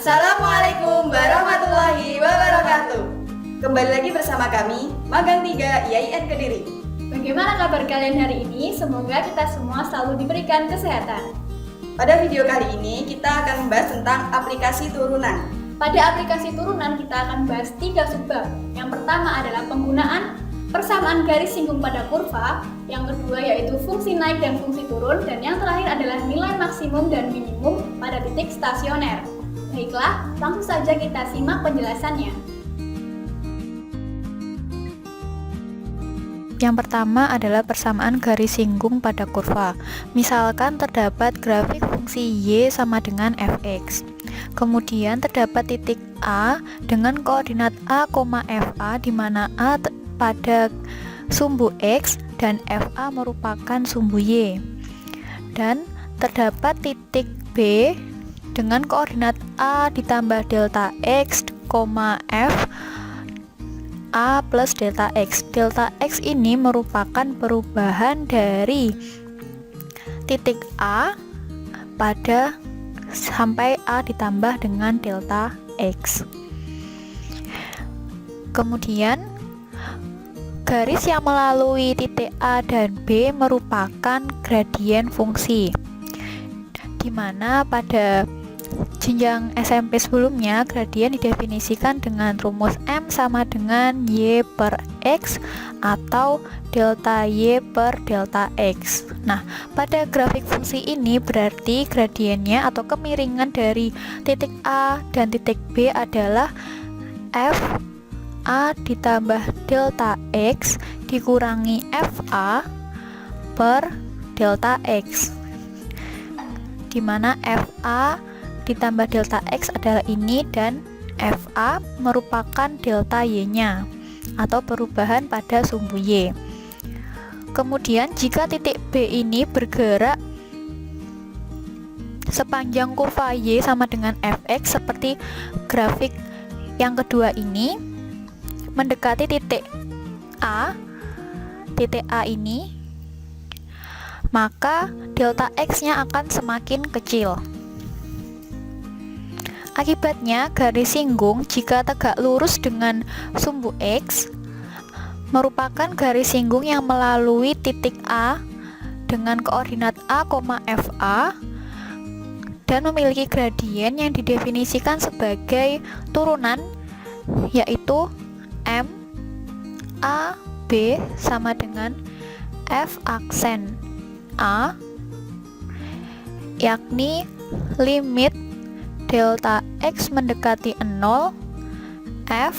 Assalamualaikum warahmatullahi wabarakatuh. Kembali lagi bersama kami, Magang 3 IAIN Kediri. Bagaimana kabar kalian hari ini? Semoga kita semua selalu diberikan kesehatan. Pada video kali ini, kita akan membahas tentang aplikasi turunan. Pada aplikasi turunan, kita akan bahas 3 subbab. Yang pertama adalah penggunaan persamaan garis singgung pada kurva. Yang kedua yaitu fungsi naik dan fungsi turun. Dan yang terakhir adalah nilai maksimum dan minimum pada titik stasioner. Baiklah, langsung saja kita simak penjelasannya. Yang pertama adalah persamaan garis singgung pada kurva. Misalkan terdapat grafik fungsi y sama dengan fx. Kemudian terdapat titik A dengan koordinat a, fa di mana a pada sumbu x dan fa merupakan sumbu y. Dan terdapat titik B dengan koordinat a ditambah delta x, f a plus delta x. Delta x ini merupakan perubahan dari titik a pada sampai a ditambah dengan delta x. Kemudian garis yang melalui titik a dan b merupakan gradien fungsi, di mana pada jenjang SMP sebelumnya gradien didefinisikan dengan rumus M sama dengan Y per X atau delta Y per delta X. Nah, pada grafik fungsi ini berarti gradiennya atau kemiringan dari titik A dan titik B adalah F A ditambah delta X dikurangi FA per delta X, di mana FA ditambah delta x adalah ini dan FA merupakan delta y-nya atau perubahan pada sumbu y. Kemudian jika titik B ini bergerak sepanjang kurva y sama dengan fx seperti grafik yang kedua ini, mendekati titik A ini, maka delta x-nya akan semakin kecil. Akibatnya, garis singgung jika tegak lurus dengan sumbu X merupakan garis singgung yang melalui titik A dengan koordinat A, FA dan memiliki gradien yang didefinisikan sebagai turunan, yaitu M A B sama dengan F aksen A, yakni limit delta x mendekati 0 f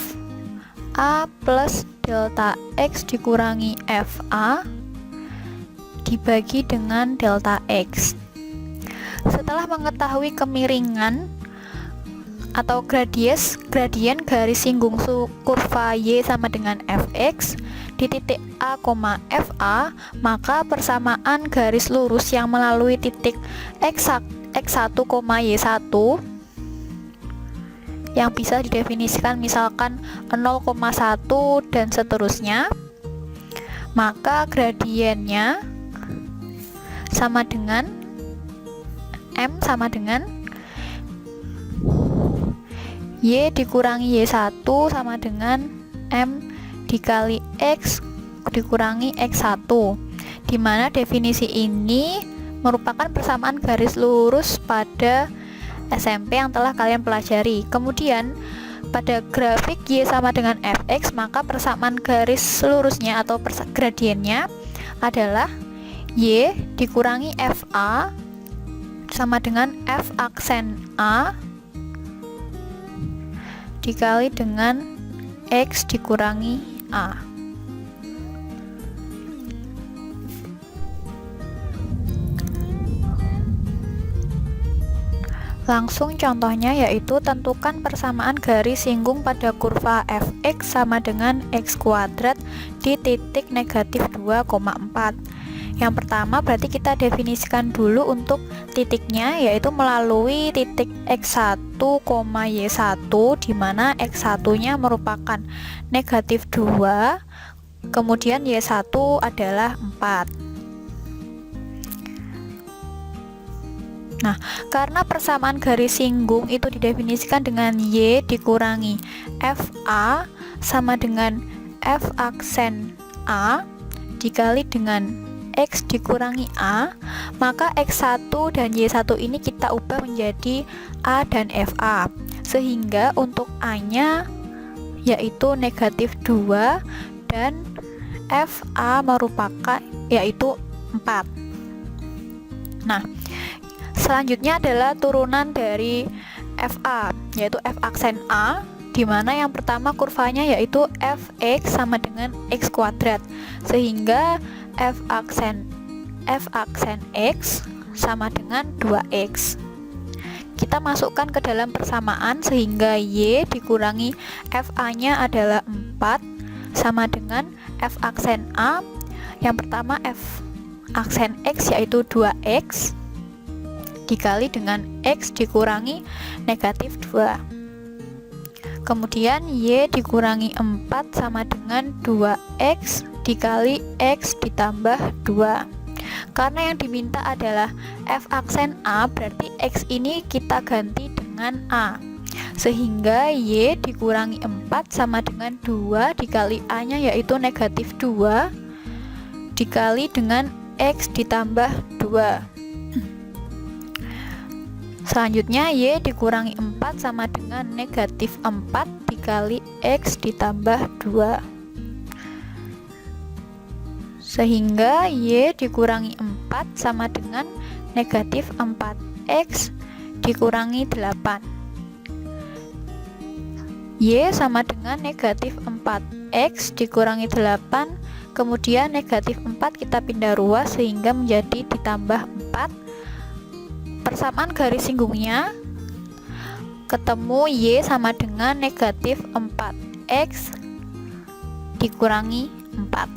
a plus delta x dikurangi fa dibagi dengan delta x. Setelah mengetahui kemiringan atau gradien garis singgung kurva y sama dengan fx di titik a, fa, maka persamaan garis lurus yang melalui titik x1, y1 yang bisa didefinisikan misalkan 0,1 dan seterusnya, maka gradiennya sama dengan M sama dengan Y dikurangi Y1 sama dengan M dikali X dikurangi X1, di mana definisi ini merupakan persamaan garis lurus pada SMP yang telah kalian pelajari. Kemudian pada grafik Y sama dengan fx, maka persamaan garis lurusnya atau gradiennya adalah Y dikurangi FA sama dengan F aksen A dikali dengan X dikurangi A. Langsung contohnya yaitu tentukan persamaan garis singgung pada kurva fx sama dengan x kuadrat di titik negatif 2,4. Yang pertama berarti kita definisikan dulu untuk titiknya, yaitu melalui titik x1, y1 di mana x1 nya merupakan negatif 2, kemudian y1 adalah 4. Nah, karena persamaan garis singgung itu didefinisikan dengan Y dikurangi FA sama dengan F aksen A dikali dengan X dikurangi A, maka X1 dan Y1 ini kita ubah menjadi A dan FA, sehingga untuk A-nya yaitu negatif 2 dan FA merupakan yaitu 4. Nah, selanjutnya adalah turunan dari FA, yaitu F aksen A, di mana yang pertama kurvanya yaitu Fx sama dengan X kuadrat, sehingga F aksen X sama dengan 2X. Kita masukkan ke dalam persamaan sehingga Y dikurangi FA-nya adalah 4 sama dengan F aksen A, yang pertama F aksen X yaitu 2X dikali dengan X dikurangi negatif 2. Kemudian Y dikurangi 4 sama dengan 2X dikali X ditambah 2. Karena yang diminta adalah F aksen A, berarti X ini kita ganti dengan A, sehingga Y dikurangi 4 sama dengan 2 dikali A nya yaitu negatif 2 dikali dengan X ditambah 2. Selanjutnya Y dikurangi 4 sama dengan negatif 4 dikali X ditambah 2, sehingga Y dikurangi 4 sama dengan negatif 4X dikurangi 8. Y sama dengan negatif 4X dikurangi 8, kemudian negatif 4 kita pindah ruas sehingga menjadi ditambah 4. Persamaan garis singgungnya ketemu Y sama dengan negatif 4X dikurangi 4.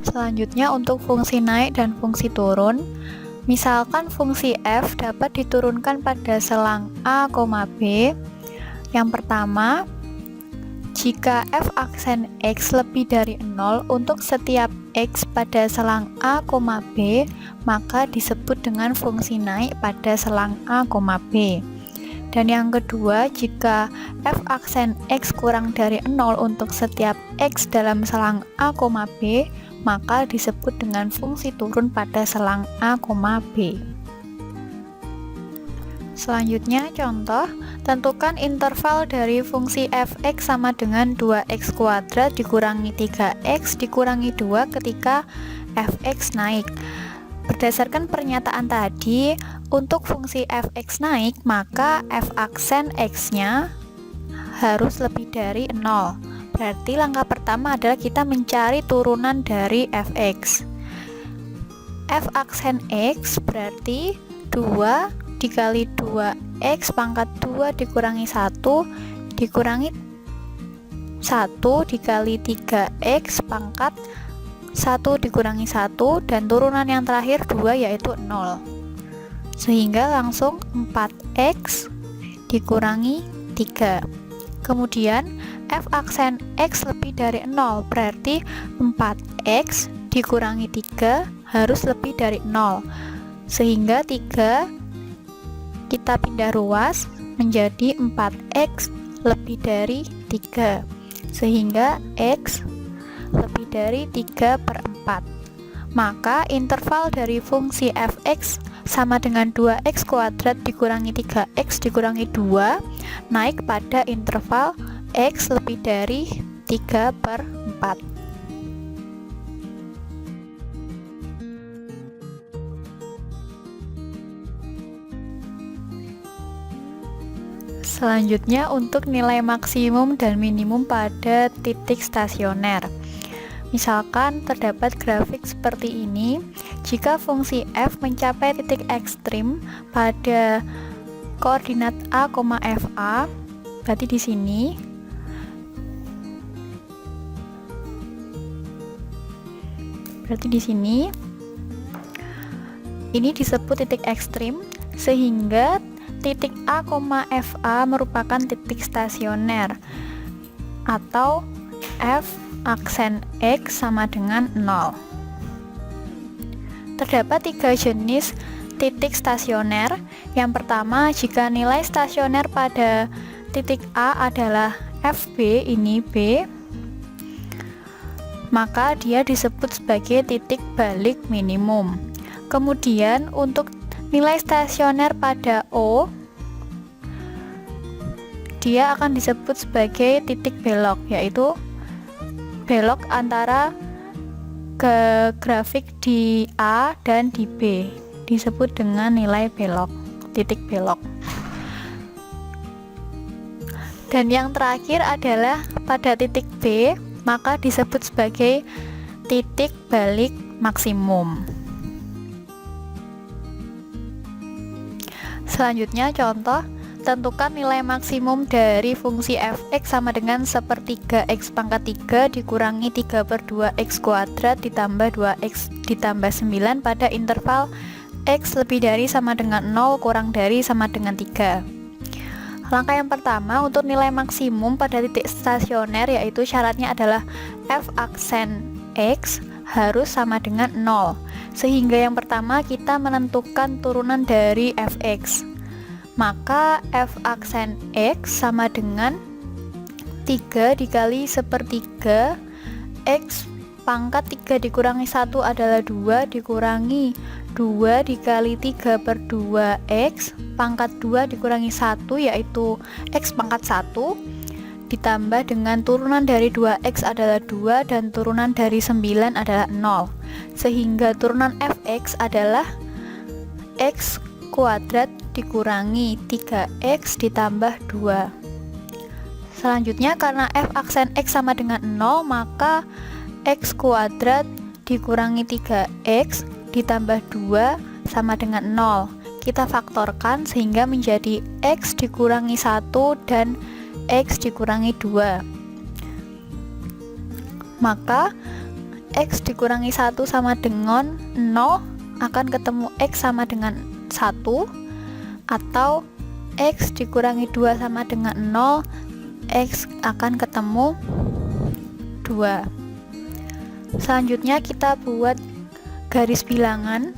Selanjutnya untuk fungsi naik dan fungsi turun. Misalkan fungsi f dapat diturunkan pada selang a, b. Yang pertama, jika f aksen x lebih dari 0 untuk setiap x pada selang a, b, maka disebut dengan fungsi naik pada selang a, b. Dan yang kedua, jika f aksen x kurang dari 0 untuk setiap x dalam selang a, b, maka disebut dengan fungsi turun pada selang a, b. Selanjutnya contoh, tentukan interval dari fungsi fx sama dengan 2x kuadrat dikurangi 3x dikurangi 2 ketika fx naik. Berdasarkan pernyataan tadi, untuk fungsi fx naik, maka f aksen x-nya harus lebih dari 0. Berarti langkah pertama adalah kita mencari turunan dari fx. F aksen x berarti 2 dikali 2x pangkat 2 dikurangi 1 dikurangi 1 dikali 3x pangkat 1 dikurangi 1, dan turunan yang terakhir 2 yaitu 0. Sehingga langsung 4x dikurangi 3. Kemudian f aksen x lebih dari 0, berarti 4x dikurangi 3 harus lebih dari 0. Sehingga 3 kita pindah ruas menjadi 4x lebih dari 3. Sehingga x lebih dari 3/4. Maka interval dari fungsi fx sama dengan 2x kuadrat dikurangi 3x dikurangi 2 naik pada interval x lebih dari 3/4. Selanjutnya untuk nilai maksimum dan minimum pada titik stasioner. Misalkan terdapat grafik seperti ini, jika fungsi f mencapai titik ekstrim pada koordinat a, fa, berarti di sini. Berarti di sini. Ini disebut titik ekstrim, sehingga titik a, fa merupakan titik stasioner, atau f aksen x sama dengan 0. Terdapat 3 jenis titik stasioner. Yang pertama, jika nilai stasioner pada titik A adalah FB, ini B, maka dia disebut sebagai titik balik minimum. Kemudian untuk nilai stasioner pada O, dia akan disebut sebagai titik belok, yaitu belok antara ke grafik di A dan di B, disebut dengan nilai belok, titik belok. Dan yang terakhir adalah pada titik B, maka disebut sebagai titik balik maksimum. Selanjutnya contoh, tentukan nilai maksimum dari fungsi fx sama dengan 1/3 x pangkat 3 dikurangi 3/2 x kuadrat ditambah 2x ditambah 9 pada interval x lebih dari sama dengan 0 kurang dari sama dengan 3. Langkah yang pertama, untuk nilai maksimum pada titik stasioner, yaitu syaratnya adalah f aksen x harus sama dengan 0. Sehingga yang pertama kita menentukan turunan dari fx. Maka f aksen x sama dengan 3 dikali 1/3 x pangkat 3 dikurangi 1 adalah 2 dikurangi 2 dikali 3/2 x pangkat 2 dikurangi 1 yaitu x pangkat 1 ditambah dengan turunan dari 2x adalah 2 dan turunan dari 9 adalah 0. Sehingga turunan fx adalah x kuadrat dikurangi 3x ditambah 2. Selanjutnya karena f aksen x sama dengan 0, maka x kuadrat dikurangi 3x ditambah 2 sama dengan 0. Kita faktorkan sehingga menjadi x dikurangi 1 dan x dikurangi 2. Maka x dikurangi 1 sama dengan 0 akan ketemu x sama dengan 1, atau x dikurangi 2 sama dengan 0, x akan ketemu 2. Selanjutnya kita buat garis bilangan.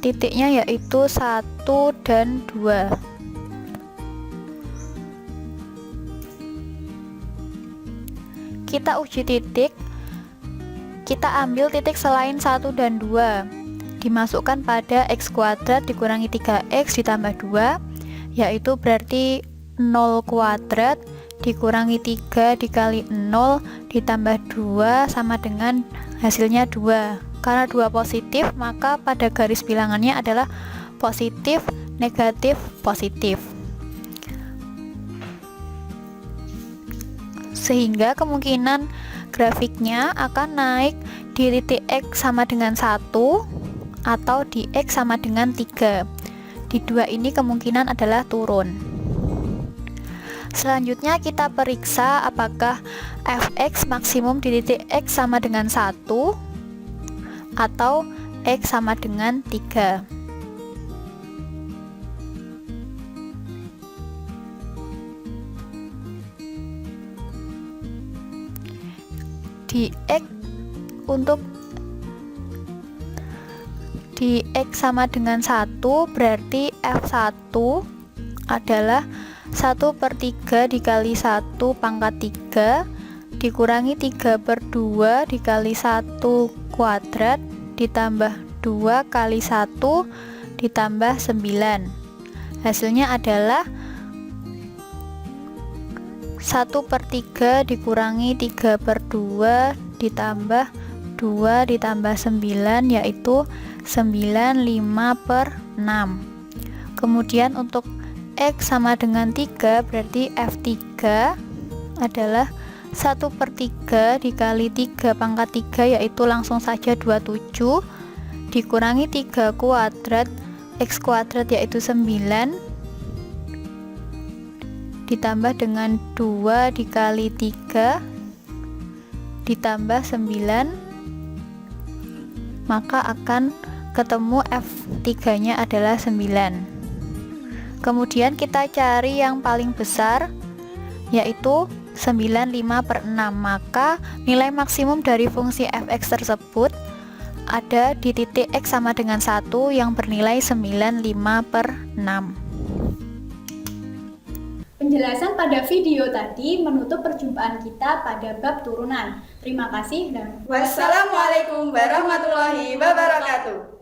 Titiknya yaitu 1 dan 2. Kita uji titik. Kita ambil titik selain 1 dan 2, dimasukkan pada x kuadrat dikurangi 3x ditambah 2, yaitu berarti 0 kuadrat dikurangi 3 dikali 0 ditambah 2 sama dengan hasilnya 2. Karena 2 positif, maka pada garis bilangannya adalah positif, negatif, positif. Sehingga kemungkinan grafiknya akan naik di titik x sama dengan 1 atau di x sama dengan 3. Di dua ini kemungkinan adalah turun. Selanjutnya kita periksa apakah fx maksimum di titik x sama dengan 1 atau x sama dengan 3. Di x sama dengan 1 berarti f1 adalah 1/3 dikali 1 pangkat 3 dikurangi 3/2 dikali 1 kuadrat ditambah 2 kali 1 ditambah 9. Hasilnya adalah 1/3 dikurangi 3/2 ditambah 2 ditambah 9, yaitu 95/6. Kemudian untuk x sama dengan 3 berarti f3 adalah 1/3 dikali 3 pangkat 3, yaitu langsung saja 27 dikurangi 3 kuadrat x kuadrat yaitu 9 ditambah dengan 2 dikali 3 ditambah 9, maka akan ketemu f3 nya adalah 9. Kemudian kita cari yang paling besar, yaitu 95/6. Maka nilai maksimum dari fungsi f(x) tersebut ada di titik x sama dengan 1 yang bernilai 95/6. Penjelasan pada video tadi menutup perjumpaan kita pada bab turunan. Terima kasih dan Wassalamualaikum warahmatullahi wabarakatuh.